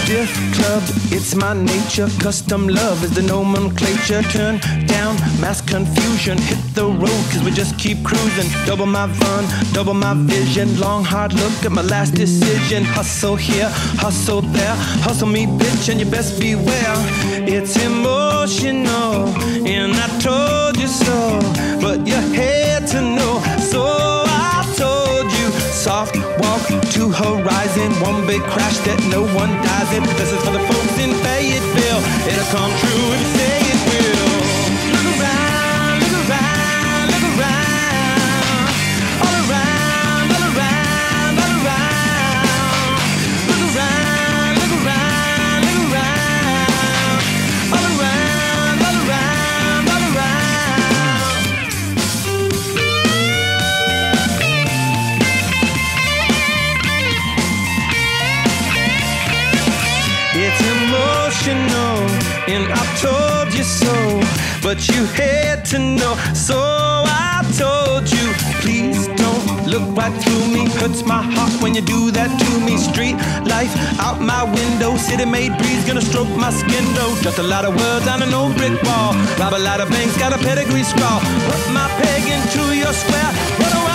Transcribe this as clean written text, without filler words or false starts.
Stiff club, it's my nature. Custom love is the nomenclature. Turn down mass confusion. Hit the road, cause we just keep cruising. Double my fun, double my vision. Long hard look at my last decision. Hustle here, hustle there. Hustle me, bitch, and you best beware. It's emotional, and I told you so, but you had to know, so I told you. Soft walk to horizon, one big crash that no one dies in. This is for the folks in Fayetteville. It'll come true if you say it will. Look around, look around, look around. All around, all around, all around. Look around, look around, look around. All around, all around, all around. It's emotional, and I told you so, but you had to know, so I told you. Please don't look right through me. Hurts my heart when you do that to me. Street life out my window. City-made breeze gonna stroke my skin though. Just a lot of words on an old brick wall. Rob a lot of banks, got a pedigree scrawl. Put my peg into your square. Run around.